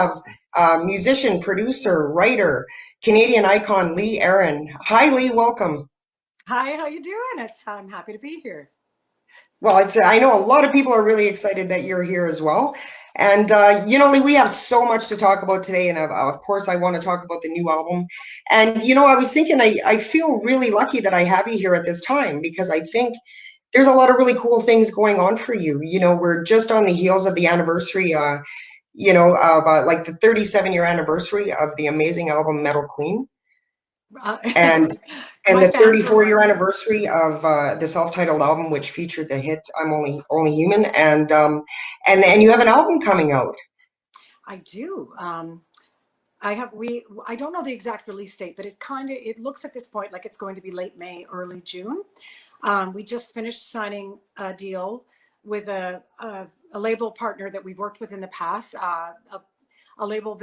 have musician, producer, writer, Canadian icon Lee Aaron. Hi, Lee. Welcome. Hi, how you doing? I'm happy to be here. Well, I know a lot of people are really excited that you're here as well. And Lee, we have so much to talk about today, and of course, I want to talk about the new album. And I was thinking, I feel really lucky that I have you here at this time because I think there's a lot of really cool things going on for you. We're just on the heels of the anniversary, of like the 37-year anniversary of the amazing album Metal Queen, Uh, and and my the fans were 34-year right. anniversary of the self-titled album, which featured the hit "I'm Only Human," and you have an album coming out. I do. I have we I don't know the exact release date, but it looks at this point like it's going to be late May, early June. We just finished signing a deal with a label partner that we've worked with in the past, a label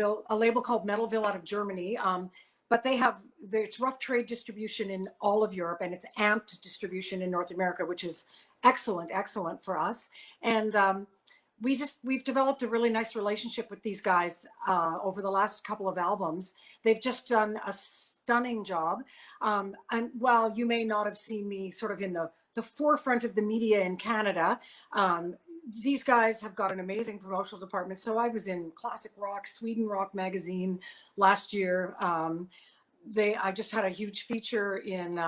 called Metalville out of Germany. But it's rough trade distribution in all of Europe, and it's amped distribution in North America, which is excellent for us. And we've developed a really nice relationship with these guys over the last couple of albums. They've just done a stunning job. And while you may not have seen me sort of in the forefront of the media in Canada, these guys have got an amazing promotional department. So I was in Classic Rock, Sweden Rock magazine last year. I just had a huge feature in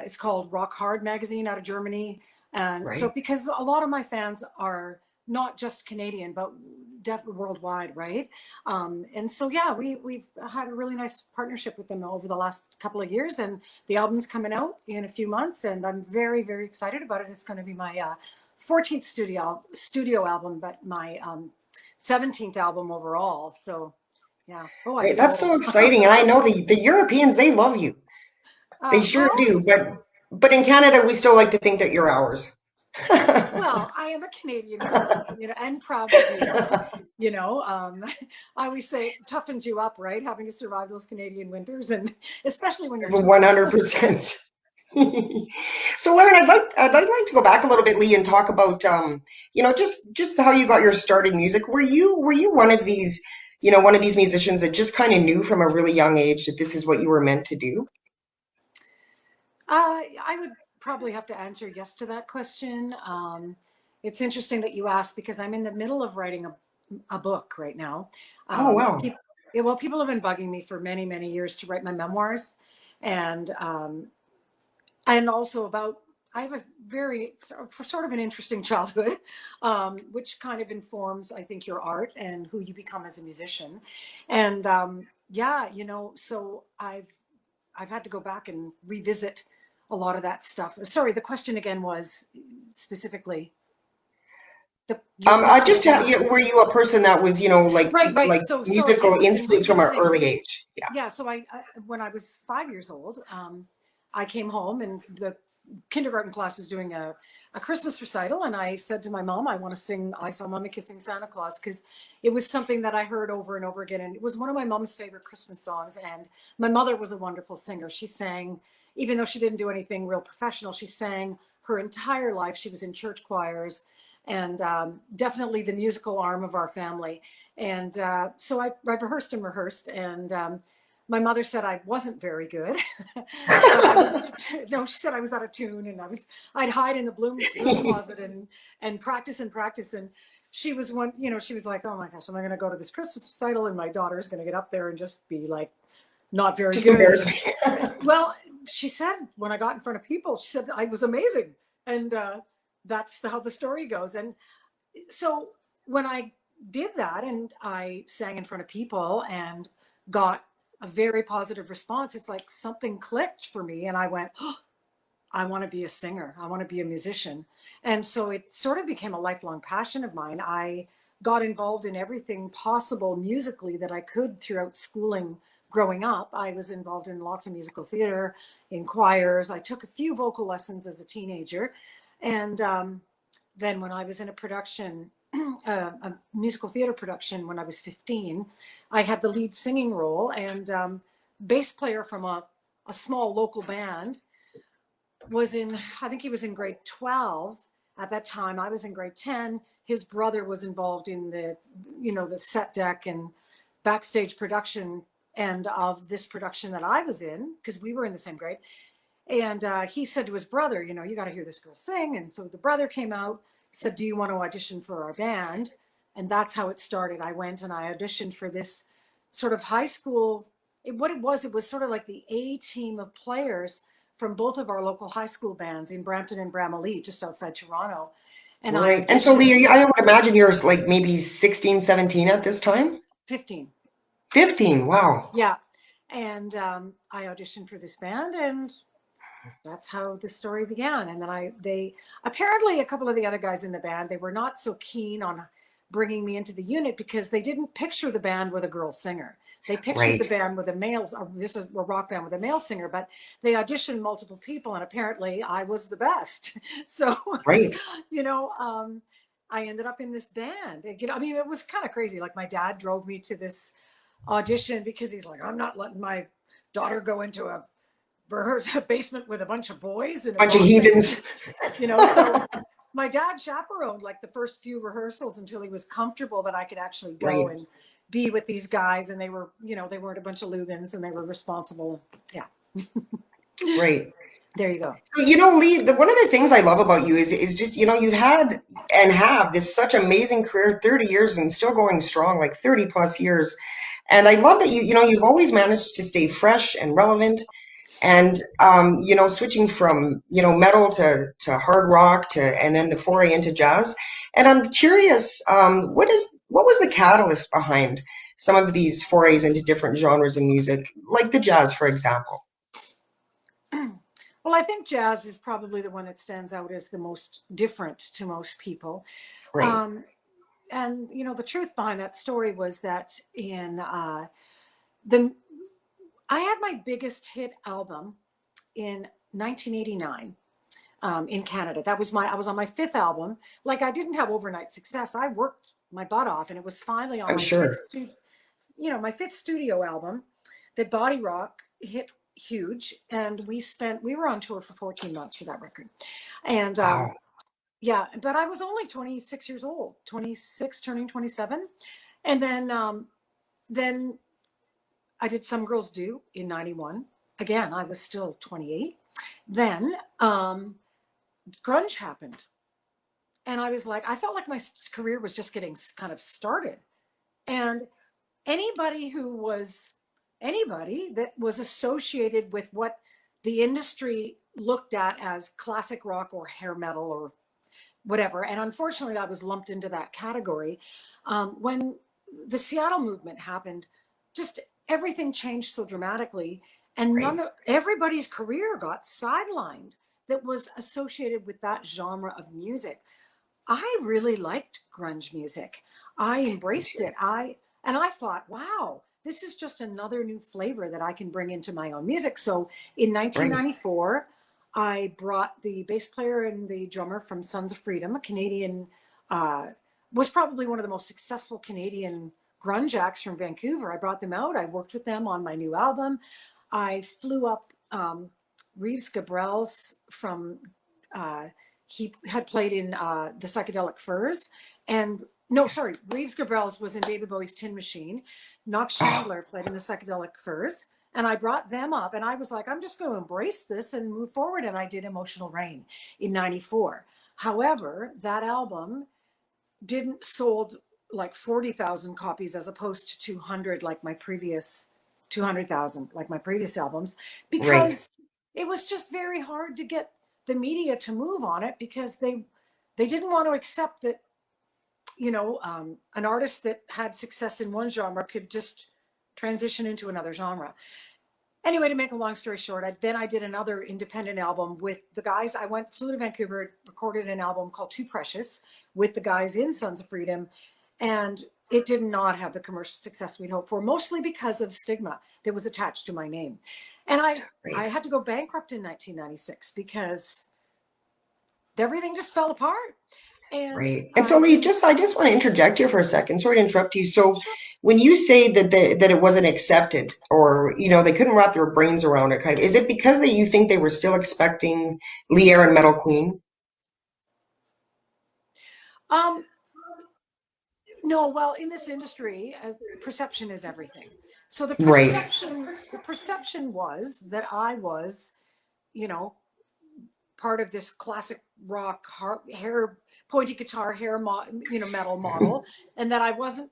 it's called Rock Hard magazine out of Germany. And so, Right. because a lot of my fans are not just Canadian, but definitely worldwide, right? And so, yeah, we've had a really nice partnership with them over the last couple of years, and the album's coming out in a few months, and I'm very excited about it. It's going to be my 14th studio album, but my 17th album overall. So, yeah. Oh, I Right, feel that's old. so exciting, and I know the Europeans, they love you. They sure Well, do. But in Canada, we still like to think that you're ours. Well, I am a Canadian girl, and proud to be it. You know, um, I always say it toughens you up, right? Having to survive those Canadian winters, and especially when you're touring. 100%. So, Lauren, I'd like to go back a little bit, Lee, and talk about just how you got your start in music. Were you one of these musicians that just kind of knew from a really young age that this is what you were meant to do? I would probably have to answer yes to that question. It's interesting that you asked because I'm in the middle of writing a book right now. Oh, Um, wow. people, well, people have been bugging me for many years to write my memoirs, and also about I have a very sort of an interesting childhood, which kind of informs, I think, your art and who you become as a musician. And yeah, so I've had to go back and revisit a lot of that stuff. Sorry, the question again was specifically your question Just again was were you a person that was, right. like So sorry, musical just influence from an revisiting. early age? Yeah. Yeah, so when I was 5 years old, I came home and the kindergarten class was doing a Christmas recital, and I said to my mom, I want to sing I Saw Mommy Kissing Santa Claus, because it was something that I heard over and over again, and it was one of my mom's favorite Christmas songs. And my mother was a wonderful singer. She sang, even though she didn't do anything real professional, she sang her entire life. She was in church choirs, and definitely the musical arm of our family. And so I rehearsed and rehearsed, and my mother said I wasn't very good, but I was no. She said I was out of tune, and I'd hide in the broom closet and practice and practice. And she was she was like, oh my gosh, am I going to go to this Christmas recital and my daughter's going to get up there and just be like not very Just good? embarrass And me. well, she said when I got in front of people, she said I was amazing, and that's how the story goes. And so when I did that and I sang in front of people and got a very positive response, it's like something clicked for me, and I went, oh, I want to be a singer. I want to be a musician. And so it sort of became a lifelong passion of mine. I got involved in everything possible musically that I could throughout schooling. Growing up, I was involved in lots of musical theater, in choirs. I took a few vocal lessons as a teenager. And then when I was in a production, a musical theater production when I was 15, I had the lead singing role, and bass player from a small local band was in, I think he was in grade 12 at that time. I was in grade 10. his brother was involved in the, the set deck and backstage production end of this production that I was in, because we were in the same grade. And he said to his brother, you got to hear this girl sing. And so the brother came out, said, do you want to audition for our band? And that's how it started. I went and I auditioned for this sort of high school. What it was sort of like the A team of players from both of our local high school bands in Brampton and Bramalea, just outside Toronto. And I Right. And so, auditioned. Lee, I would imagine you're like maybe 16, 17 at this time? 15. 15. Wow. Yeah. And I auditioned for this band, and that's how the story began. And then they apparently, a couple of the other guys in the band, they were not so keen on bringing me into the unit because they didn't picture the band with a girl singer. They pictured the Right. band with a male, this is a rock band with a male singer, but they auditioned multiple people, and apparently I was the best. So, Right. I ended up in this band. I mean, it was kind of crazy. Like, my dad drove me to this audition because he's like, I'm not letting my daughter go into a basement with a bunch of boys and a Bunch of rock band, heathens. so my dad chaperoned like the first few rehearsals until he was comfortable that I could actually go Right. and be with these guys, and they were, they weren't a bunch of Lugans, and they were responsible. Yeah. Right. There you go. So, Lee, one of the things I love about you is just, you've had and have this such amazing career, 30 years and still going strong, like 30 plus years. And I love that you've always managed to stay fresh and relevant. And switching from metal to hard rock and then the foray into jazz. And I'm curious, what was the catalyst behind some of these forays into different genres of music, like the jazz, for example? Well, I think jazz is probably the one that stands out as the most different to most people. Right. And the truth behind that story was that in the I had my biggest hit album in 1989 in Canada. I was on my fifth album. Like, I didn't have overnight success. I worked my butt off, and it was finally on I'm sure. my fifth studio album that Body Rock hit huge. And we were on tour for 14 months for that record. And Wow. yeah, but I was only 26 years old, 26 turning 27. And then I did Some Girls Do in 91. Again, I was still 28. Then grunge happened. And I was like, I felt like my career was just getting kind of started. And anybody that was associated with what the industry looked at as classic rock or hair metal or whatever, and unfortunately I was lumped into that category. When the Seattle movement happened, just everything changed so dramatically, and Right. everybody's career got sidelined that was associated with that genre of music. I really liked grunge music. I Me embraced too. it. I thought, wow, this is just another new flavor that I can bring into my own music. So in Right. 1994, I brought the bass player and the drummer from Sons of Freedom, a Canadian, was probably one of the most successful Canadian grunge acts from Vancouver. I brought them out. I worked with them on my new album. I flew up Reeves Gabrels from, he had played in the Psychedelic Furs. And no, sorry, Reeves Gabrels was in David Bowie's Tin Machine. Knox Oh, Chandler played in the Psychedelic Furs. And I brought them up, and I was like, I'm just going to embrace this and move forward. And I did Emotional Rain in 94. However, that album didn't sold like 40,000 copies as opposed to 200 like my previous 200,000 like my previous albums, right. because it was just very hard to get the media to move on it, because they didn't want to accept that an artist that had success in one genre could just transition into another genre. Anyway, to make a long story short, I did another independent album with the guys. Flew to Vancouver, recorded an album called Too Precious with the guys in Sons of Freedom. And it did not have the commercial success we'd hoped for, mostly because of stigma that was attached to my name. And I Right. had to go bankrupt in 1996 because everything just fell apart. And Right. And I so, Lee, didn't. I just want to interject here for a second. Sorry to interrupt you. So, Sure. when you say that it wasn't accepted, or they couldn't wrap their brains around it, kind of, is it because that you think they were still expecting Lee Aaron Metal Queen? Um, No, well, in this industry, perception is everything. So Right. the perception was that I was, you know, part of this classic rock hair, pointy guitar, metal model, and that I wasn't,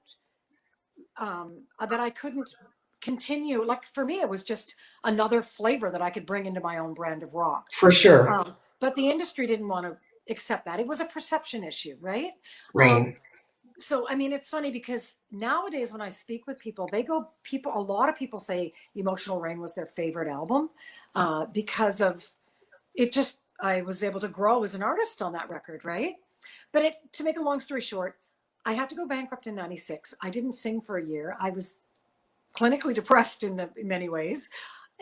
that I couldn't continue. Like for me, it was just another flavor that I could bring into my own brand of rock. For sure. But the industry didn't want to accept that. It was a perception issue, right? Right. So I mean, it's funny because nowadays when I speak with people, a lot of people say Emotional Rain was their favorite album, because of it. Just I was able to grow as an artist on that record, right? But to make a long story short, I had to go bankrupt in '96. I didn't sing for a year. I was clinically depressed in many ways,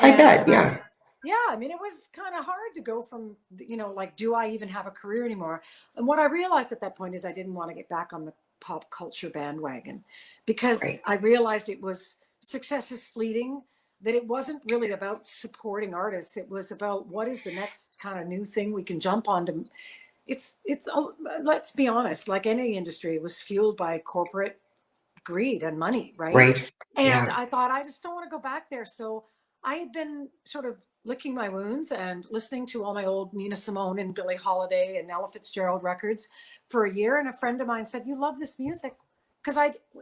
I and bet. Yeah. yeah, I mean, it was kind of hard to go from, like, do I even have a career anymore? And what I realized at that point is I didn't want to get back on the pop culture bandwagon, because Right. I realized it was success is fleeting, that it wasn't really about supporting artists. It was about what is the next kind of new thing we can jump on to. Let's be honest, like any industry, it was fueled by corporate greed and money, right? Right. And Yeah. I thought, I just don't want to go back there. So I had been sort of licking my wounds and listening to all my old Nina Simone and Billie Holiday and Ella Fitzgerald records for a year. And a friend of mine said, "You love this music." Because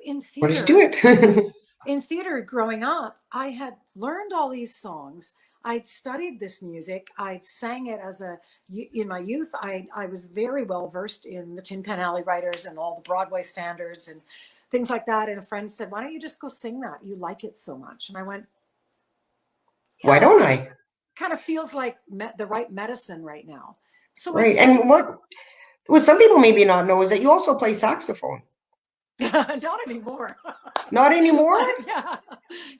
in What did you do theater, it? in theater growing up, I had learned all these songs. I'd studied this music. I'd sang it in my youth. I was very well versed in the Tin Pan Alley writers and all the Broadway standards and things like that. And a friend said, "Why don't you just go sing that? You like it so much." And I went, Why "Yeah, don't it I? kind of feels like the right medicine right now." So I Right. started. And what some people maybe not know is that you also play saxophone. Not anymore. Not anymore? But yeah,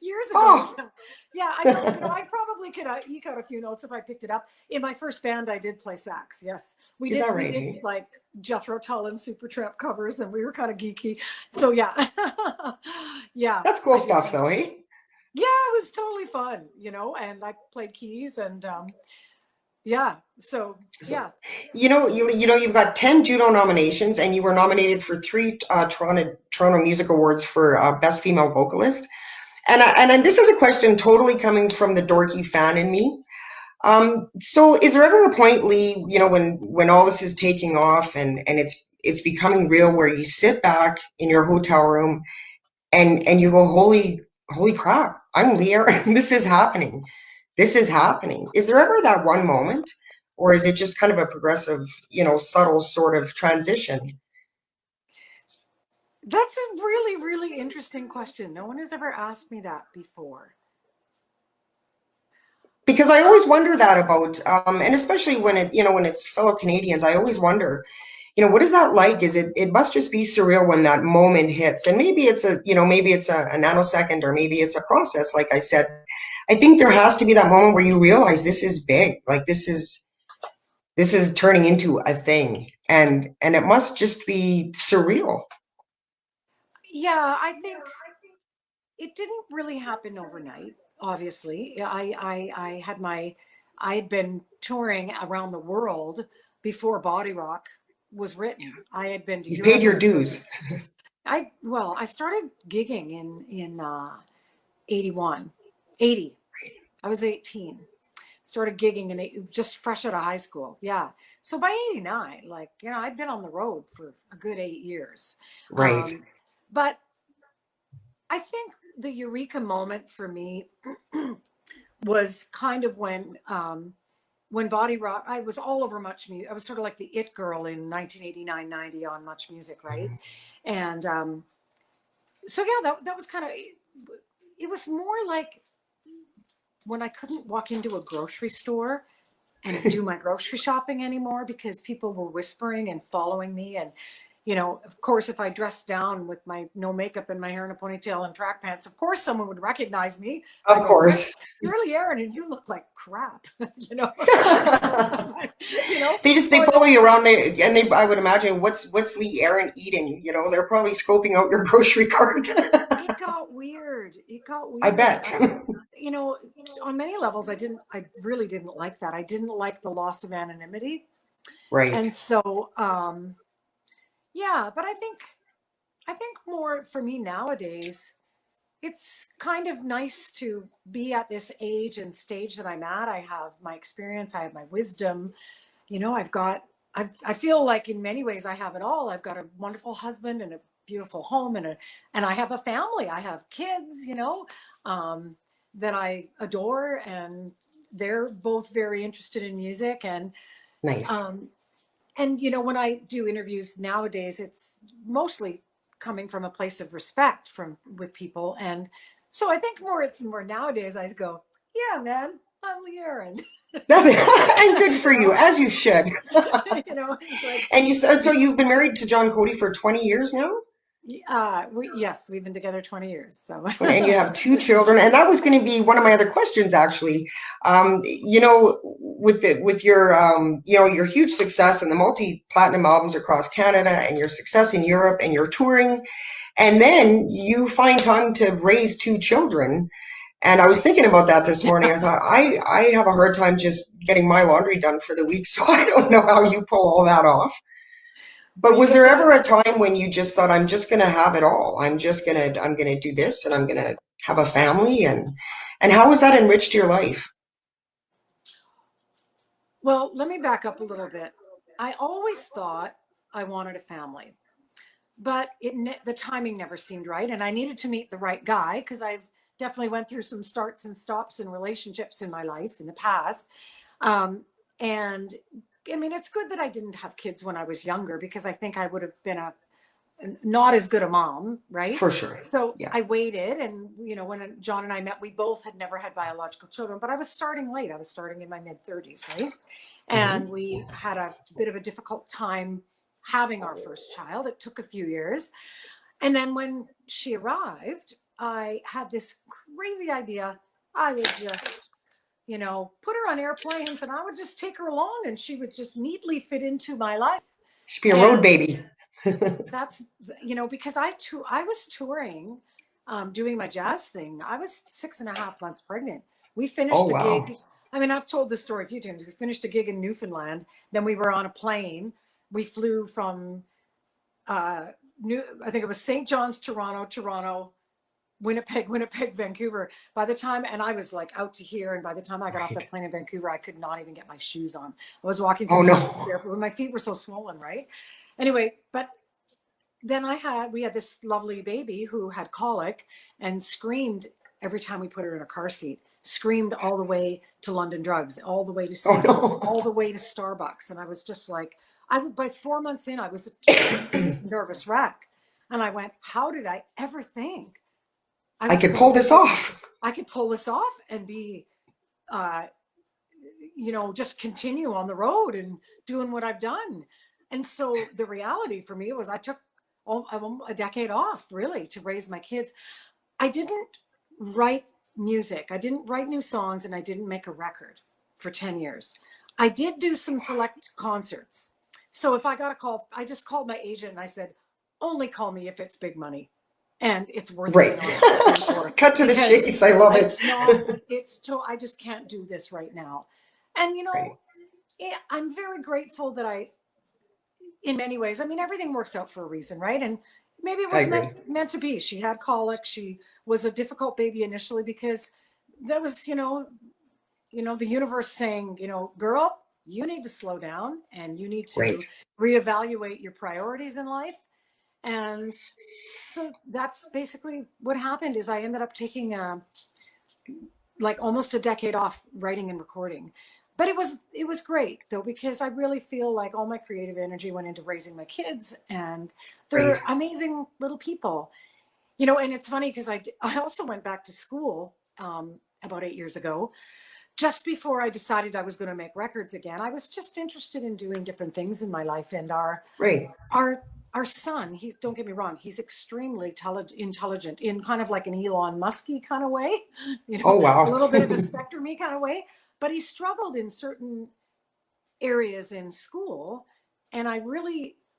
years ago. Oh, Yeah, yeah. I don't. I probably could eke out a few notes if I picked it up. In my first band, I did play sax. Yes, we is did. that We right? did Hey? like Jethro Tull and Supertramp covers, and we were kind of geeky. So yeah, yeah, That's cool I did stuff play though, sax. hey? Yeah, it was totally fun, and I played keys and yeah. So So, yeah. you've got 10 Juno nominations, and you were nominated for three Toronto Music Awards for Best Female Vocalist. And this is a question totally coming from the dorky fan in me. So is there ever a point, Lee, when all this is taking off and it's becoming real, where you sit back in your hotel room and you go, holy crap, I'm Lee Aaron. This is happening. This is happening. Is there ever that one moment, or is it just kind of a progressive, subtle sort of transition? That's a really, really interesting question. No one has ever asked me that before. Because I always Um, wonder that about, and especially when it's fellow Canadians, I always wonder, what is that like? It must just be surreal when that moment hits. And maybe it's a nanosecond, or maybe it's a process. Like I said, I think there has to be that moment where you realize this is big. Like this is turning into a thing. And it must just be surreal. yeah, I think it didn't really happen overnight. Obviously, I had been touring around the world before Body Rock was written. I had been to You've paid Europe. your dues. I started gigging in 81, 80. I was 18. Started gigging and just fresh out of high school. Yeah. So by 89, like, I'd been on the road for a good 8 years. Right. Um, but I think the eureka moment for me was kind of when Body Rock, I was all over Much Music. I was sort of like the it girl in 1989, 90 on Much Music, right? And so yeah, that was kind of it was more like when I couldn't walk into a grocery store and do my grocery shopping anymore because people were whispering and following me. And, of course, if I dressed down with my no makeup and my hair in a ponytail and track pants, of course someone would recognize me. I Of go, course. you're Lee Aaron and you look like crap, you know, They but follow you around, and I would imagine, what's Lee Aaron eating? They're probably scoping out your grocery cart. it got weird. It got I weird. bet. You know, on many levels, I really didn't like that. I didn't like the loss of anonymity. Right. And so, yeah, but I think more for me nowadays, it's kind of nice to be at this age and stage that I'm at. I have my experience, I have my wisdom. I've got, I feel like in many ways I have it all. I've got a wonderful husband and a beautiful home and I have a family. I have kids, um, that I adore, and they're both very interested in music. Nice. Um, and when I do interviews nowadays, it's mostly coming from a place of respect from with people. And so I think it's more nowadays I go, yeah, man, I'm Lee Aaron. That's and good for you you, know, as you should. it's like, And you said so you've been married to John Cody for 20 years now? yes, we've been together 20 years. So And you have two children, and that was going to be one of my other questions, actually. With your your huge success and the multi-platinum albums across Canada, and your success in Europe, and your touring, and then you find time to raise two children. And I was thinking about that this morning. I thought I have a hard time just getting my laundry done for the week, so I don't know how you pull all that off. well, But you was get there the ever a time when you just thought, I'm just gonna have it all? I'm gonna do this, and I'm gonna have a family, and how has that enriched your life? well, let me back up a little bit. I always thought I wanted a family, but the timing never seemed right, and I needed to meet the right guy because I've definitely went through some starts and stops in relationships in my life in the past. And I mean, it's good that I didn't have kids when I was younger, because I think I would have been a not as good a mom, right? For sure. So Yeah. I waited, and when John and I met, we both had never had biological children, but I was starting late. I was starting in my mid 30s, right? And Hmm. we had a bit of a difficult time having our first child. It took a few years. And then when she arrived, I had this crazy idea. I would just, put her on airplanes and I would just take her along, and she would just neatly fit into my life. Should be a road And baby. that's, because I was touring, doing my jazz thing. I was 6.5 months pregnant. We Oh finished a wow. gig. I mean, I've told this story a few times. We finished a gig in Newfoundland. Then we were on a plane. We flew from, I think it was St. John's, Toronto, Winnipeg, Vancouver. By the time, and I was like out to here, and by the time I got off Right. that plane in Vancouver, I could not even get my shoes on. I was walking through Oh the airport no. barefoot. My feet were so swollen, right? Anyway, but then we had this lovely baby who had colic and screamed every time we put her in a car seat, screamed all the way to London Drugs, all the way to Oh CVS, all no. the way to Starbucks. And I was just like, by 4 months in, I was a complete nervous wreck. And I went, how did I ever think I I was could going to pull this be able, off. I could pull this off and be, uh, just continue on the road and doing what I've done. And so the reality for me was I took a decade off, really, to raise my kids. I didn't write music, I didn't write new songs, and I didn't make a record for 10 years. I did do some select concerts. So if I got a call, I just called my agent and I said, only call me if it's big money and it's worth it Right. and I'll have to pay for it, Cut to the because chase. I love it. it's not, it's so I just can't do this right now. And Right. I'm very grateful that in many ways, I mean, everything works out for a reason, right? And maybe it I was agree. meant to be. She had colic. She was a difficult baby initially because that was, the universe saying, girl, you need to slow down and you need Right. to reevaluate your priorities in life. And so that's basically what happened. Is I ended up taking like almost a decade off writing and recording. But it was great though, because I really feel like all my creative energy went into raising my kids, and Right. they're amazing little people. And it's funny because I also went back to school about 8 years ago, just before I decided I was going to make records again. I was just interested in doing different things in my life, and Right. our our son, he's, don't get me wrong, he's extremely intelligent in kind of like an Elon Musky kind of way, Oh a wow. little bit of a spectrumy kind of way, but he struggled in certain areas in school. And I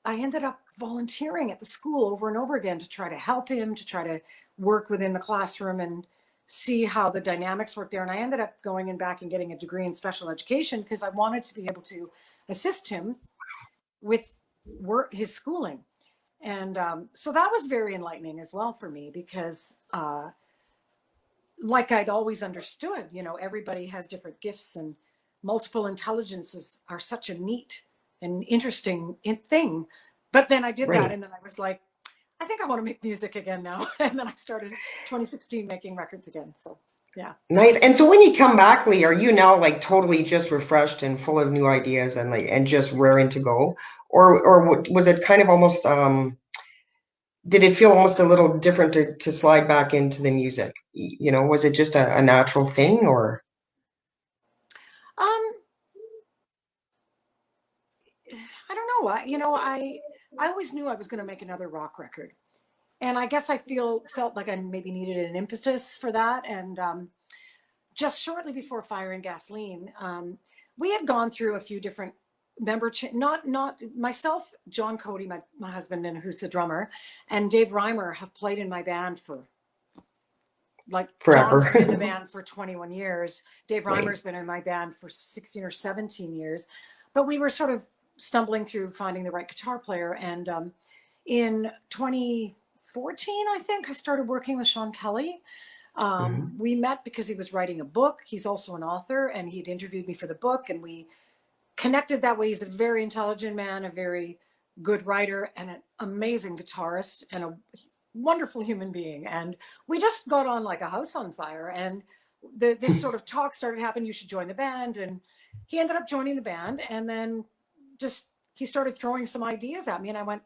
ended up volunteering at the school over and over again to try to help him, to try to work within the classroom and see how the dynamics work there. And I ended up going in back and getting a degree in special education because I wanted to be able to assist him with his schooling. And so that was very enlightening as well for me because, like I'd always understood, you know, everybody has different gifts and multiple intelligences are such a neat and interesting thing. But then I did that Right. and then I was like, I think I want to make music again now. And then I started 2016 making records again. So yeah. Nice. And so when you come back, Lee, are you now like totally just refreshed and full of new ideas and like and just raring to go? Or was it kind of almost did it feel almost a little different to slide back into the music? You know, was it just a natural thing or? Um, I don't know. I always knew I was going to make another rock record. And I guess I felt like I maybe needed an impetus for that. And just shortly before Fire and Gasoline, we had gone through a few different not myself, John Cody, my husband, and who's the drummer, and Dave Reimer have played in my band for like John's been in the Forever. band for 21 years. Dave Right. Reimer's been in my band for 16 or 17 years. But we were sort of stumbling through finding the right guitar player. And in 2014, I think, I started working with Sean Kelly. Mhm. We met because he was writing a book. He's also an author, and he'd interviewed me for the book, and we connected that way. He's a very intelligent man, a very good writer, and an amazing guitarist, and a wonderful human being. And we just got on like a house on fire. And this sort of talk started happening. You should join the band. And he ended up joining the band. And then just he started throwing some ideas at me. And I went,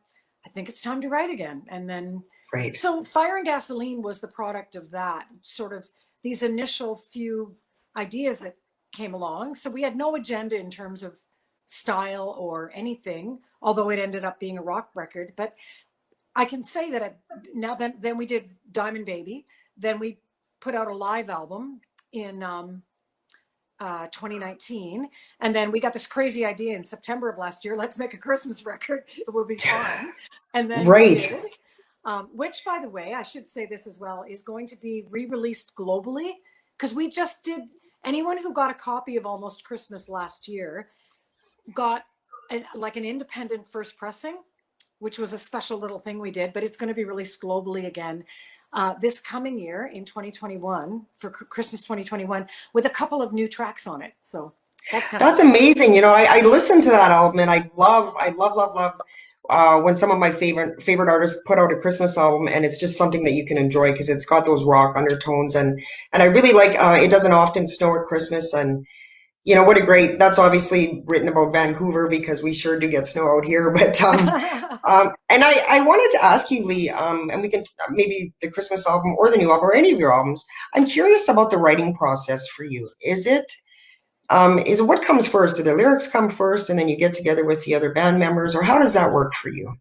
I think it's time to write again. And then Right. so Fire and Gasoline was the product of that, sort of these initial few ideas that came along. So we had no agenda in terms of style or anything, although it ended up being a rock record. But I can say that then we did Diamond Baby. Then we put out a live album in 2019. And then we got this crazy idea in September of last year. Let's make a Christmas record. It will be fun. And then we Right. did, which, by the way, I should say this as well, is going to be re-released globally because we just did. Anyone who got a copy of Almost Christmas last year got like an independent first pressing, which was a special little thing we did, but it's going to be released globally again this coming year in 2021 for Christmas 2021 with a couple of new tracks on it. So that's kind of That's exciting. amazing. You know, I listened to that album and I love when some of my favorite artists put out a Christmas album and it's just something that you can enjoy because it's got those rock undertones and I really like It Doesn't Often Snow at Christmas and you know what a great that's obviously written about Vancouver because we sure do get snow out here but and I wanted to ask you, Lee, and we can maybe the Christmas album or the new album or any of your albums. I'm curious about the writing process for you. Is it what comes first? Do the lyrics come first and then you get together with the other band members, or how does that work for you?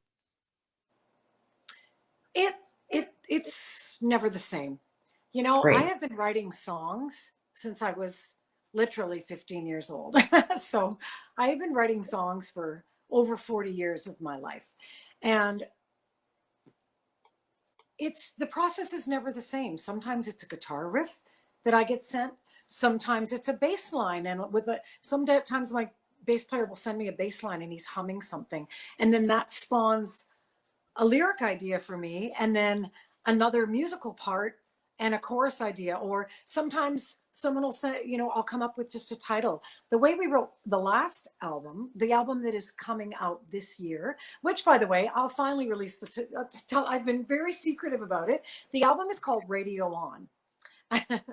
It's never the same. You know, I Right, have been writing songs since I was literally 15 years old. So I have been writing songs for over 40 years of my life. And it's the process is never the same. Sometimes it's a guitar riff that I get sent. Sometimes it's a bass line, and sometimes my bass player will send me a bass line and he's humming something, and then that spawns a lyric idea for me, and then another musical part and a chorus idea. Or sometimes someone will say, you know, I'll come up with just a title. The way we wrote the last album, the album that is coming out this year, which by the way, I'll finally release I've been very secretive about it. The album is called Radio On.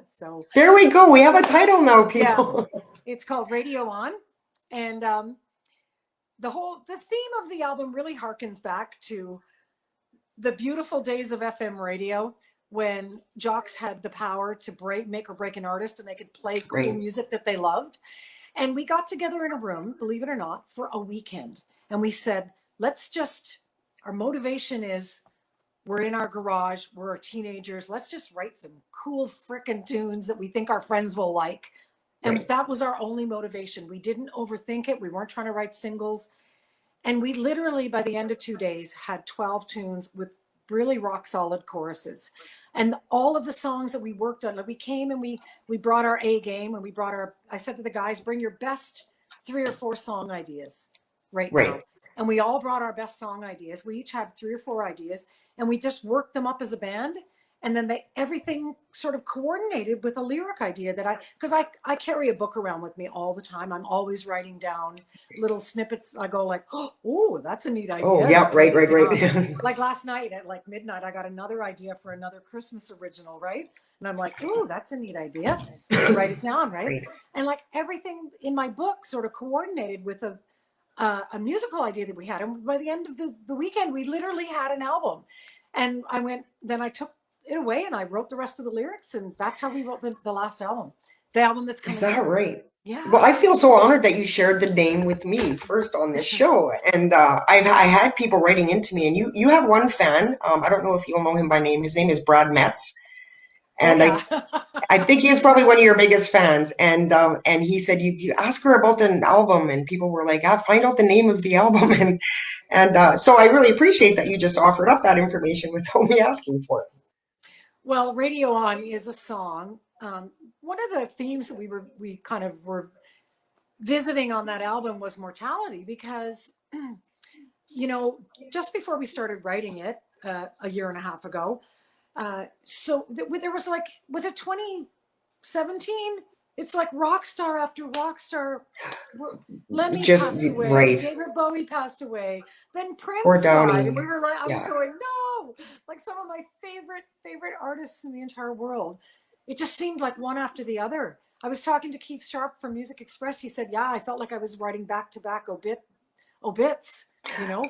So there we go. We have a title now, yeah, people. it's called Radio On. And the theme of the album really harkens back to the beautiful days of FM radio when jocks had the power to make or break an artist and they could play cool Right, music that they loved. And we got together in a room, believe it or not, for a weekend. And we said, our motivation is we're in our garage, we're teenagers, let's just write some cool frickin' tunes that we think our friends will like. And right, that was our only motivation. We didn't overthink it. We weren't trying to write singles. And we literally, by the end of 2 days, had 12 tunes with really rock solid choruses. And all of the songs that we worked on, like we came and we brought our A game, and I said to the guys, bring your best 3 or 4 song ideas right right. now. and we all brought our best song ideas. We each had 3 or 4 ideas, and we just worked them up as a band. And then everything sort of coordinated with a lyric idea because I carry a book around with me all the time. I'm always writing down little snippets. I go like, oh, that's a neat Oh, idea. yeah, right, Write it right, down. right. Like last night at like midnight, I got another idea for another Christmas original, right? And I'm like, oh, that's a neat idea. Write it down, right? Right. And like everything in my book sort of coordinated with a musical idea that we had. And by the end of the weekend, we literally had an album. And then I took it away and I wrote the rest of the lyrics. And that's how we wrote the last album, the album that's Is coming that out. right? Well, Yeah. I feel so honored that you shared the name with me first on this show, and I had people writing into me, and you have one fan. I don't know if you'll know him by name. His name is Brad Metz, Oh, and yeah. I think he's probably one of your biggest fans. And he said you ask her about an album, and people were like, ah, find out the name of the album, and so I really appreciate that you just offered up that information without me asking for it. Well, Radio On is a song. One of the themes that we kind of were visiting on that album was mortality because, you know, just before we started writing it a year and a half ago, there was like, was it 2017? It's like rock star after rock star. Lemmy Just passed away, right, David Bowie passed away, then or Prince died, and Downey, we were like, I was yeah. going, no, like some of my favorite artists in the entire world. It just seemed like one after the other. I was talking to Keith Sharp from Music Express. He said, yeah, I felt like I was writing back to back obits, for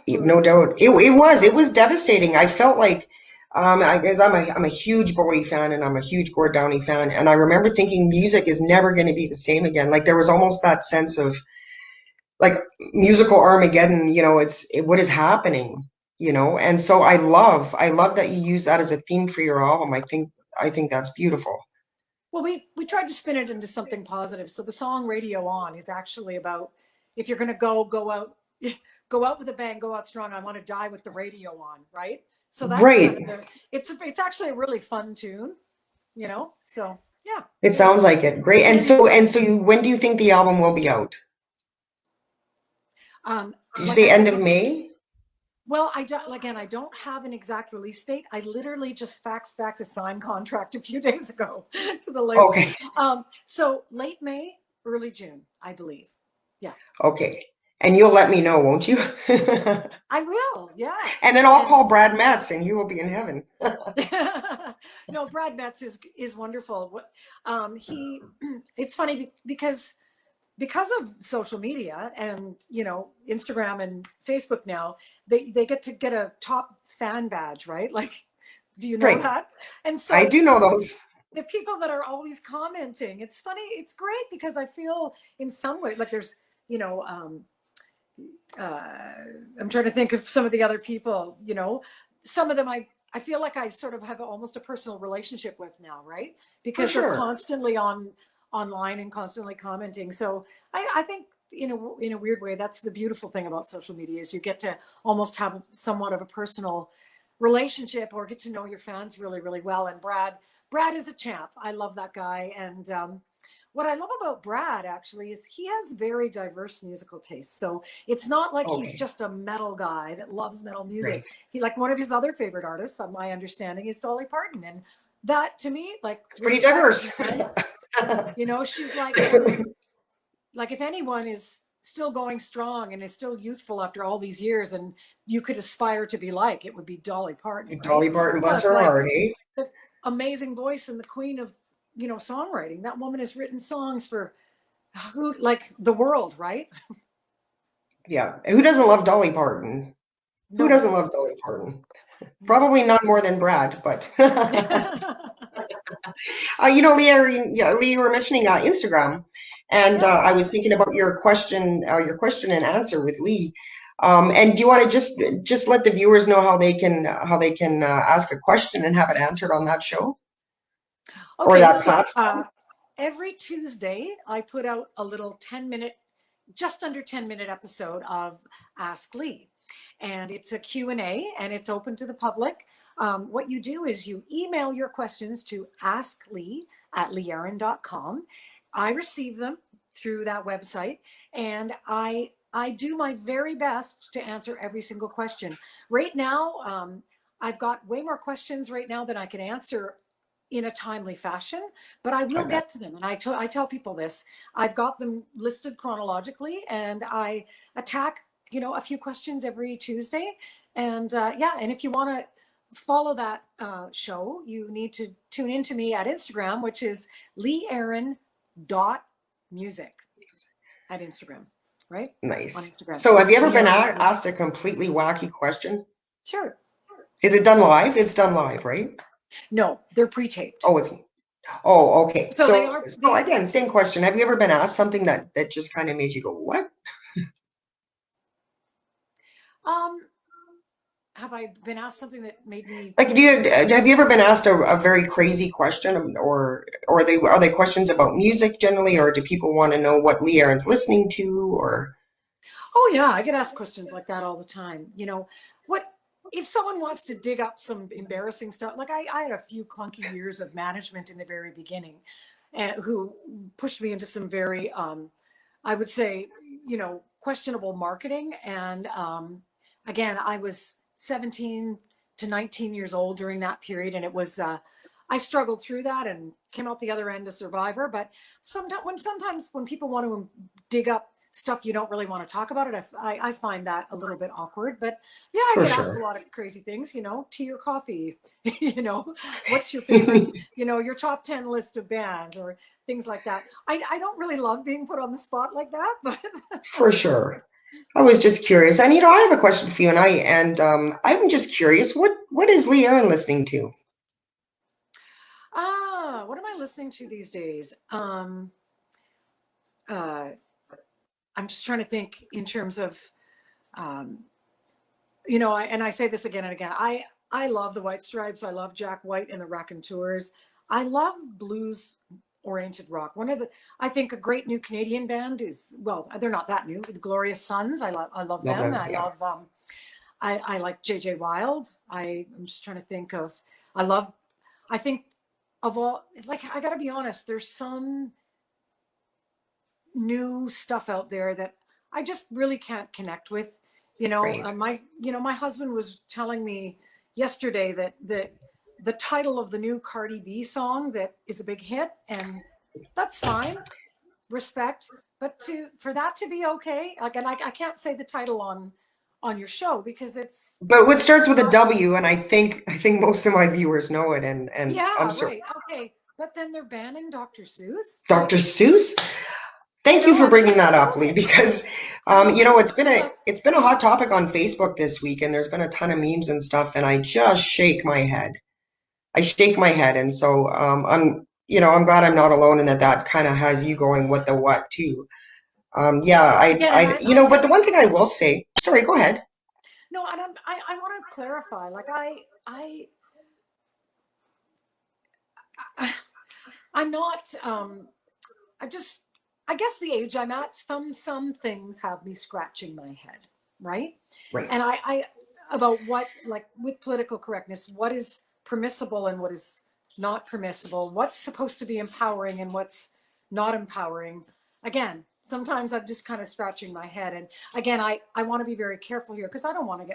No doubt. artists. It was devastating. I felt like, I guess I'm a huge Bowie fan and I'm a huge Gord Downie fan. And I remember thinking music is never going to be the same again. Like there was almost that sense of like musical Armageddon, what is happening, And so I love that you use that as a theme for your album. I think that's beautiful. Well, we tried to spin it into something positive. So the song Radio On is actually about if you're going to go out, go out with a bang, go out strong. I want to die with the radio on, right? So that's kind of Right. it's actually a really fun tune, So yeah. It sounds like it. Great. And then And so when do you think the album will be out? Did you like I say end said of before, May? well, I don't have an exact release date. I literally just faxed back a signed contract a few days ago to the label. Okay. So late May, early June, I believe. Yeah. Okay. And you'll let me know, won't you? I will, yeah. And then I'll And call Brad Matz and you will be in heaven. no, Brad Metz is wonderful. He it's funny because of social media and Instagram and Facebook now, they get a top fan badge, right? Like, do you know Right. that? And I so do know those. the people that are always commenting, it's funny, it's great because I feel in some way like there's I'm trying to think of some of the other people, some of them I feel like I sort of have almost a personal relationship with now, right? For Because they're sure. constantly online and constantly commenting. So I think in a weird way, that's the beautiful thing about social media is you get to almost have somewhat of a personal relationship or get to know your fans really, really well. And Brad is a champ. I love that guy. And what I love about Brad actually is he has very diverse musical tastes. So it's not like he's Okay. just a metal guy that loves metal Right. music. He like one of his other favorite artists, on my understanding, is Dolly Parton. And that to me, like It's pretty respect, diverse. man. She's like if anyone is still going strong and is still youthful after all these years and you could aspire to be like, it would be Dolly Parton, right? Dolly Parton, bless Plus her like heart, eh? the amazing voice and the queen of songwriting. That woman has written songs for who, like the world, right? Yeah. Who doesn't love Dolly Parton? Who doesn't Nobody. love Dolly Parton? No. Probably none more than Brad, but Lee, you were mentioning Instagram, and Yeah. I was thinking about your question and answer with Lee. And do you want to just let the viewers know how they can ask a question and have it answered on that show or Okay, that so platform? every Tuesday I put out a little 10-minute, just under 10-minute episode of Ask Lee. And it's a Q&A and it's open to the public. What you do is you email your questions to asklee@leearon.com. I receive them through that website and I I do my very best to answer every single question. Right now, I've got way more questions right now than I can answer in a timely fashion, but I I will bet. get to them. And I tell people this. I've got them listed chronologically, and I attack, a few questions every Tuesday. And yeah, and if you want to follow that show, you need to tune into me at Instagram, which is leeaaron.music at Instagram, right? On Nice. Instagram. So have you ever Lee been Aaron dot music. asked a completely wacky question? Sure. Is it done live? It's done live, right? No, they're pre-taped. Oh, it's oh, okay. So they So are so they again, same question. Have you ever been asked something that just kind of made you go, what? um have I been asked something that made me Like, have you ever been asked a very crazy question, or are they questions about music generally, or do people want to know what Lee Aaron's listening to, or Oh yeah, I get asked questions like that all the time. What if someone wants to dig up some embarrassing stuff? Like I had a few clunky years of management in the very beginning, and who pushed me into some very, I would say, questionable marketing. And again, I was 17 to 19 years old during that period, and it was. I struggled through that and came out the other end a survivor. But sometimes when people want to dig up stuff you don't really want to talk about it. I find that a little bit awkward, but yeah, I for get asked a sure? lot of crazy things, tea or coffee, what's your favorite, your top 10 list of bands or things like that. I don't really love being put on the spot like that, but For sure. I was just curious, and I have a question for you, and I'm just curious, what is Lee Aaron listening to? what am I listening to these days? Uh, I'm just trying to think in terms of, um, and I say this again and again. I love the White Stripes. I love Jack White and the Raconteurs. I love blues oriented rock. I think a great new Canadian band is, well, they're not that new. The Glorious Sons. I love Love them. them, yeah. I like JJ Wild. I'm just trying to think of. I love. I think of all. Like I got to be honest. There's some new stuff out there that I just really can't connect with. Right. My husband was telling me yesterday that the title of the new Cardi B song that is a big hit, and that's fine, respect, but for that to be okay, like, and I can't say the title on your show because it's But what starts with a not. W, and I think most of my viewers know it, and I'm Yeah, sorry, right, okay, but then they're banning Dr. Seuss. Dr. Seuss. Thank you for I'm bringing just that like, up, Lee, okay, because I'm like, it's been a that's it's been a hot topic on Facebook this week, and there's been a ton of memes and stuff, and I just shake my head. I shake my head, and so I'm glad I'm not alone, and that kind of has you going, what the what too. Yeah, again, and I but think the one thing I will say, sorry, go ahead. no, and I want to clarify. Like I I'm not. I just I guess the age I'm at, some things have me scratching my head, right? Right, And I about what, like, with political correctness, what is permissible and what is not permissible, what's supposed to be empowering and what's not empowering. Again, sometimes I'm just kind of scratching my head. And again, I want to be very careful here because I don't want to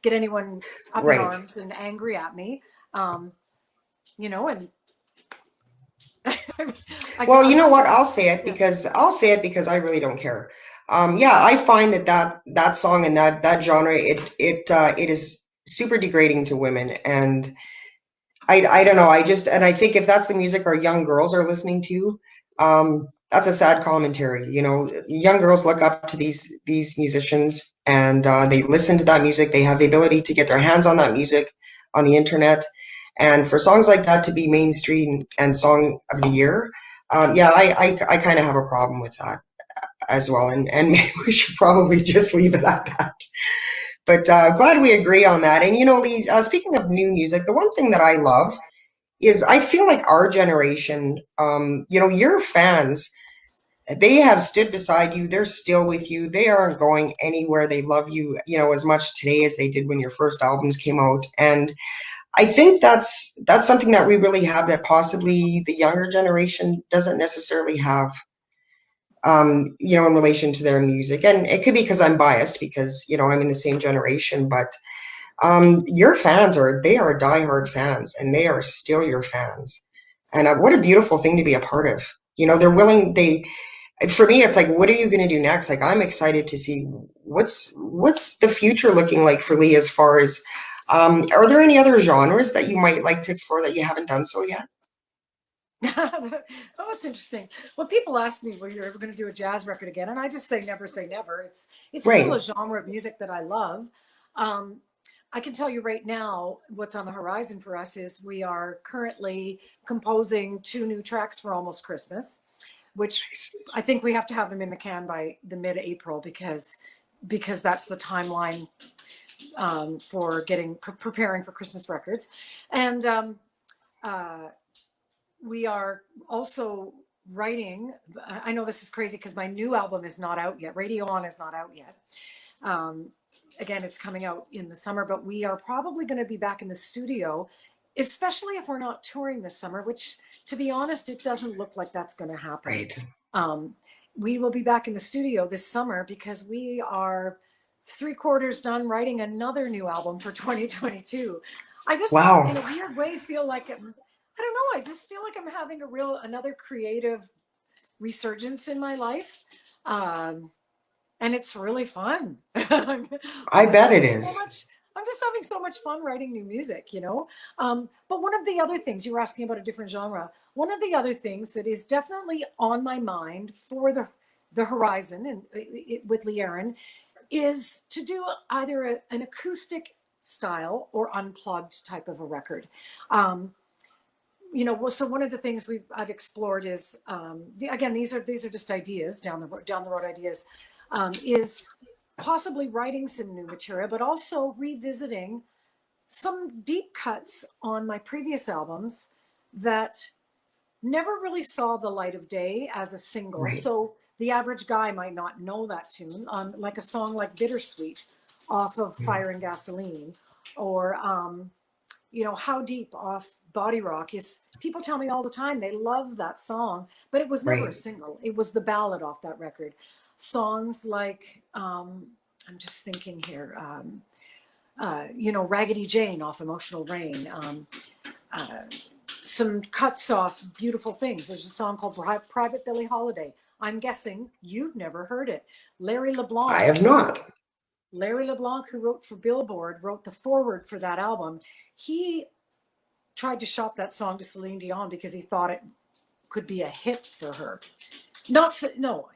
get anyone up in right. arms and angry at me. Um, and Well, you I'm know not what? trying to, yeah. I'll say it because I really don't care. Yeah, I find that song and that genre, it is super degrading to women, and I don't know. I think if that's the music our young girls are listening to, that's a sad commentary. Young girls look up to these musicians, and they listen to that music. They have the ability to get their hands on that music on the internet, and for songs like that to be mainstream and song of the year, yeah, I kind of have a problem with that as well. And maybe we should probably just leave it at that. But glad we agree on that. And Lee, speaking of new music, the one thing that I love is I feel like our generation, your fans, they have stood beside you. They're still with you. They aren't going anywhere. They love you, as much today as they did when your first albums came out. And I think that's something that we really have that possibly the younger generation doesn't necessarily have. in relation to their music. And it could be because I'm biased because, I'm in the same generation, but your fans they are diehard fans and they are still your fans. And what a beautiful thing to be a part of. They're willing, for me, it's like, what are you going to do next? Like, I'm excited to see what's the future looking like for Lee as far as, are there any other genres that you might like to explore that you haven't done so yet? Oh, it's interesting. When people ask me, "Well, you're ever going to do a jazz record again?" and I just say never say never. It's still Right. a genre of music that I love. Um, I can tell you right now, what's on the horizon for us is we are currently composing two new tracks for Almost Christmas, which I think we have to have them in the can by the mid-April because that's the timeline for preparing for Christmas records, and uh, we are also writing. I know this is crazy because my new album is not out yet. Radio On is not out yet. Um, Again, it's coming out in the summer, but we are probably going to be back in the studio, especially if we're not touring this summer, which, to be honest, it doesn't look like that's going to happen. Right. Um, we will be back in the studio this summer because we are three-quarters done writing another new album for 2022. I just, in Wow. a weird way, feel like I don't know. I just feel like I'm having another creative resurgence in my life. Um, and it's really fun. I'm I just bet it having so is. much. I'm just having so much fun writing new music. But one of the other things you were asking about a different genre. One of the other things that is definitely on my mind for the horizon and with Lee Aaron is to do either an acoustic style or unplugged type of a record. Um, so one of the things I've explored is again these are just ideas down the road ideas, is possibly writing some new material, but also revisiting some deep cuts on my previous albums that never really saw the light of day as a single. Right. So the average guy might not know that tune, like a song like Bittersweet off of Mm. Fire and Gasoline, or How Deep off Body Rock. Is People tell me all the time they love that song, but it was never a Right. single. It was the ballad off that record. Songs like, I'm just thinking here, Raggedy Jane off Emotional Rain, uh, some cuts off Beautiful Things. There's a song called Private Billie Holiday. I'm guessing you've never heard it. Larry I LeBlanc, have not. who wrote for Billboard, wrote the foreword for that album. He tried to shop that song to Celine Dion because he thought it could be a hit for her. Not no,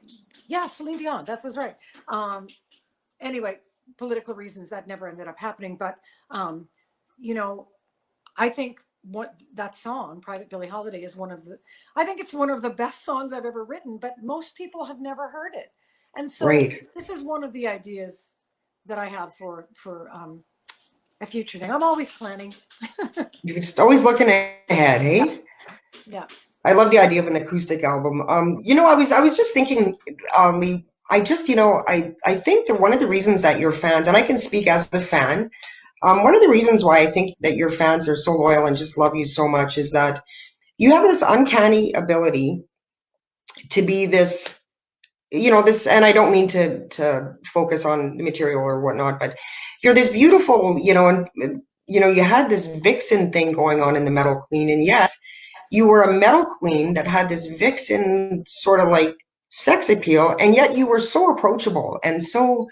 yeah, Celine Dion. That was right. Anyway, political reasons that never ended up happening. But you know, I think what that song, Private Billie Holiday, is I think it's one of the best songs I've ever written, but most people have never heard it. And so Right. this is one of the ideas that I have for a future thing. I'm always planning. You're just always looking ahead, Yeah, hey? yeah. I love the idea of an acoustic album. I was just thinking, Lee, I just, I think that one of the reasons that your fans, and I can speak as a fan, one of the reasons why I think that your fans are so loyal and just love you so much is that you have this uncanny ability to be this, and I don't mean to focus on the material or whatnot, but you're this beautiful, and you had this vixen thing going on in the Metal Queen, and yes, you were a metal queen that had this vixen sort of like sex appeal, and yet you were so approachable and so,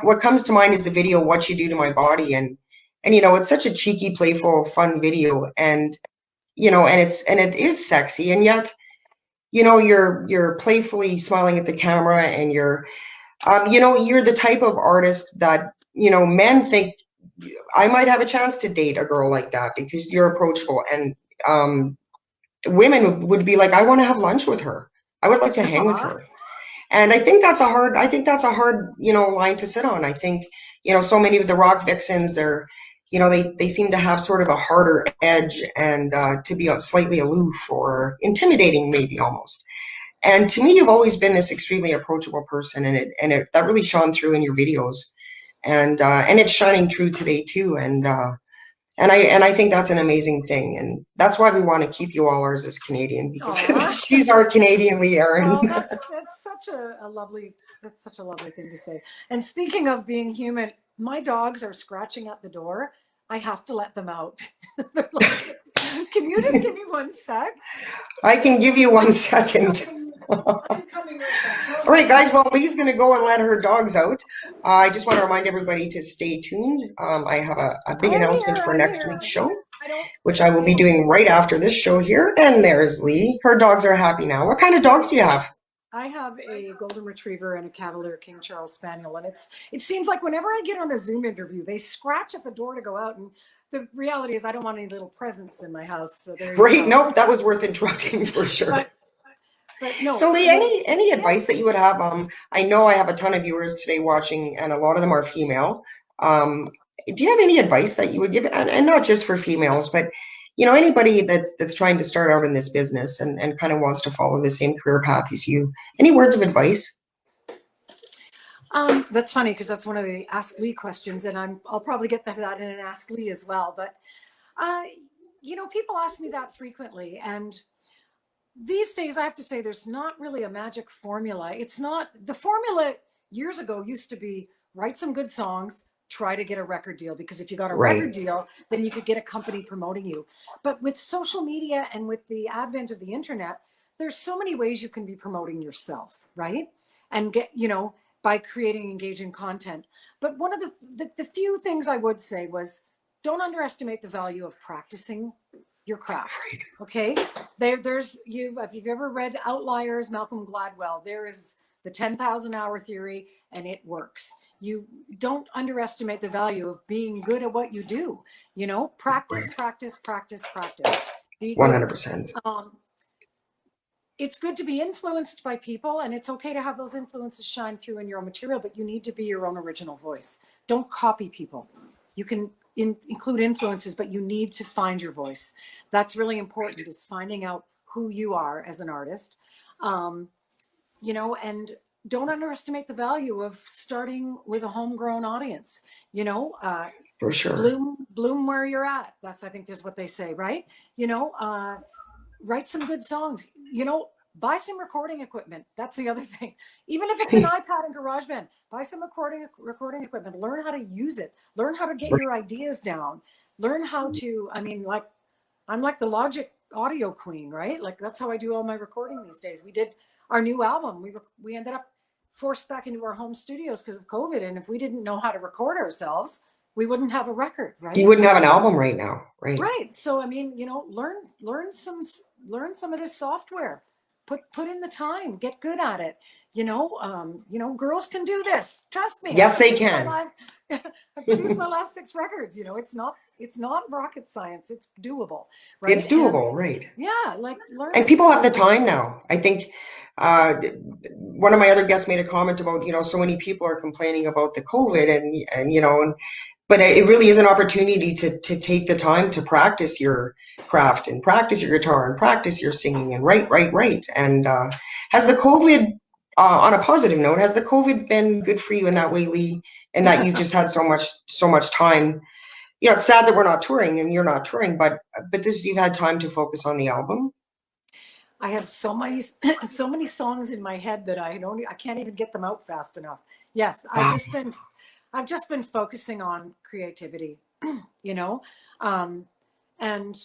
what comes to mind is the video "What You Do to My Body," and it's such a cheeky, playful, fun video, and it is sexy, and yet you're playfully smiling at the camera, and you're the type of artist that men think I might have a chance to date a girl like that because you're approachable, and um, women would be like, I want to have lunch with her. I would like to hang with Aw. her. And I think that's a hard line to sit on. I think, so many of the rock vixens, they seem to have sort of a harder edge and to be slightly aloof or intimidating, maybe almost. And to me, you've always been this extremely approachable person, and that really shone through in your videos, and it's shining through today too. And I think that's an amazing thing, and that's why we want to keep you all ours as Canadian because Aw. she's our Canadian Lee Aaron. Oh, that's that's such a lovely thing to say. And speaking of being human, my dogs are scratching at the door. I have to let them out. They're like, can you just give me 1 sec? I can give you 1 second. I'm coming right back. All right, guys. Well, Lee's going to go and let her dogs out. I just want to remind everybody to stay tuned. I have a big announcement for I'm next here. week's show, I don't. which I will be doing right after this show here. And there's Lee. Her dogs are happy now. What kind of dogs do you have? I have a golden retriever and a Cavalier King Charles Spaniel, and it seems like whenever I get on a Zoom interview, they scratch at the door to go out, and the reality is I don't want any little presents in my house. So there you Right? go. Nope, that was worth interrupting for sure. But no. So Lee, any advice yes. that you would have? I know I have a ton of viewers today watching, and a lot of them are female. Do you have any advice that you would give, and not just for females, but anybody that's trying to start out in this business and kind of wants to follow the same career path as you? Any words of advice? That's funny because that's one of the Ask Lee questions, and I'll probably get that in an Ask Lee as well. But people ask me that frequently, and these days I have to say there's not really a magic formula. It's not the formula. Years ago used to be write some good songs, try to get a record deal, because if you got a record deal, then you could get a company promoting you. But with social media and with the advent of the internet, there's so many ways you can be promoting yourself, right? And get, by creating engaging content. But one of the few things I would say was, don't underestimate the value of practicing your craft. Okay, if you've ever read Outliers, Malcolm Gladwell, there is the 10,000 hour theory, and it works. You don't underestimate the value of being good at what you do. Practice, practice, practice, practice. 100%. It's good to be influenced by people, and it's okay to have those influences shine through in your own material, but you need to be your own original voice. Don't copy people. You can include influences, but you need to find your voice. That's really important, is finding out who you are as an artist. And don't underestimate the value of starting with a homegrown audience. For sure. Bloom where you're at. I think is what they say, right? Write some good songs, buy some recording equipment. That's the other thing. Even if it's an iPad and GarageBand, buy some recording equipment, learn how to use it, learn how to get your ideas down, learn how to, I'm like the Logic audio queen, right? Like that's how I do all my recording these days. We did our new album. We ended up forced back into our home studios because of COVID. And if we didn't know how to record ourselves, we wouldn't have a record, right? You wouldn't have an album right now, right? Right. So learn some of this software. Put in the time. Get good at it. Girls can do this. Trust me. Yes, they can. I produced my last 6 records. It's not rocket science. It's doable. Right? It's doable, right? Yeah, learn. And people have the time now. I think one of my other guests made a comment about so many people are complaining about the COVID and but it really is an opportunity to take the time to practice your craft and practice your guitar and practice your singing and write. And has the COVID, on a positive note, has the COVID been good for you in that way, Lee? And that you've just had so much time. It's sad that we're not touring and you're not touring, but you've had time to focus on the album. I have so many songs in my head that I can't even get them out fast enough. Yes, I've just been focusing on creativity, and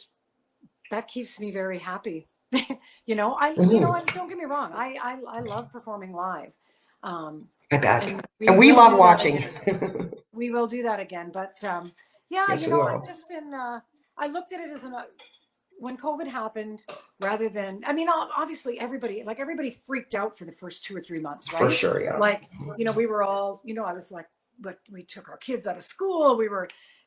that keeps me very happy. And don't get me wrong, I love performing live. I bet. And we love watching. We will do that again. But yes, I've just been, I looked at it as when COVID happened, rather than, obviously everybody freaked out for the first 2 or 3 months, right? For sure, yeah. We were all, I was like, but we took our kids out of school.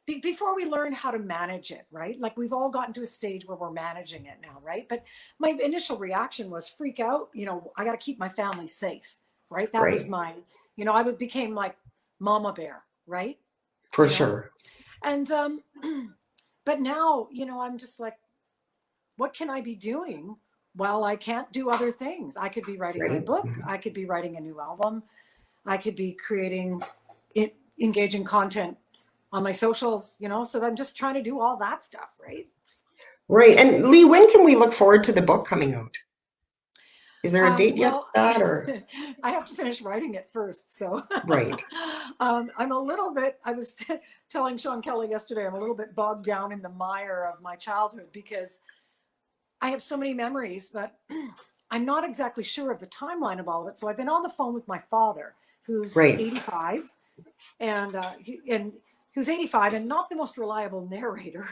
Before we learned how to manage it, right? Like we've all gotten to a stage where we're managing it now, right? But my initial reaction was freak out. I got to keep my family safe, right? That was my, I became like mama bear, right? For sure. And, but now, I'm just like, what can I be doing while I can't do other things? I could be writing my book. I could be writing a new album. I could be creating engaging content on my socials, so I'm just trying to do all that stuff, right? Right. And Lee, when can we look forward to the book coming out? Is there a date yet for Well, that, or? I have to finish writing it first. So Right. I'm a little bit, I was telling Sean Kelly yesterday, I'm a little bit bogged down in the mire of my childhood because I have so many memories, but I'm not exactly sure of the timeline of all of it. So I've been on the phone with my father, who's Right. 85, and who's 85 and not the most reliable narrator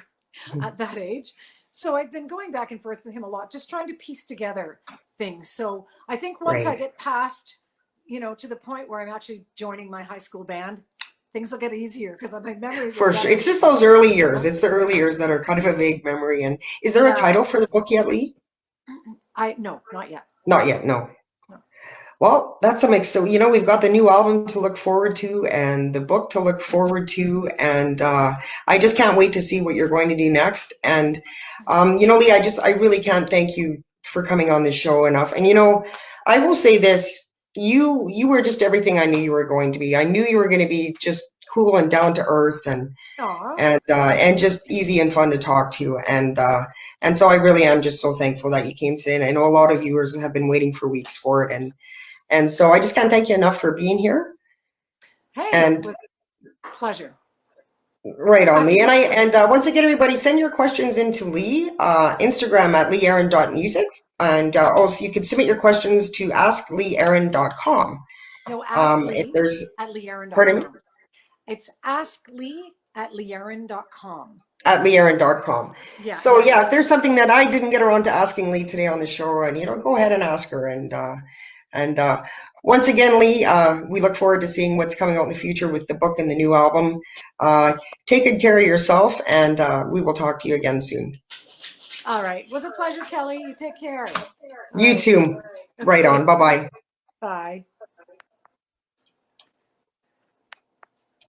at that age. So I've been going back and forth with him a lot, just trying to piece together things. So I think once I Right. get past, to the point where I'm actually joining my high school band, things will get easier because my memories are For sure. It's definitely. just those early years. It's the early years that are kind of a vague memory. And is there a Yeah, title for the book yet, Lee? no, not yet. Not yet, no. No. Well, that's a mix. So, we've got the new album to look forward to and the book to look forward to. And I just can't wait to see what you're going to do next. And, Lee, I really can't thank you for coming on this show enough. And, I will say this, you were just everything I knew you were going to be. I knew you were going to be just cool and down to earth Aw. and just easy and fun to talk to. And so I really am just so thankful that you came today. And I know a lot of viewers have been waiting for weeks for it. And so I just can't thank you enough for being here. Hey, it And was a pleasure. right on, After Lee. this, And once again, everybody, send your questions into Lee, Instagram at leeaaron.music. And also, you can submit your questions to askleeaaron.com. no, ask If Lee there's, at pardon me, leeaaron.com. It's asklee at leeaaron.com. at leeaaron.com. Yeah, So yeah. yeah, if there's something that I didn't get around to asking Lee today on the show, and go ahead and ask her. And once again, Lee, we look forward to seeing what's coming out in the future with the book and the new album. Take good care of yourself, and we will talk to you again soon. All right. It was a pleasure, Kelly. You take care. All You right. too. Right on. Okay. Bye bye. Bye.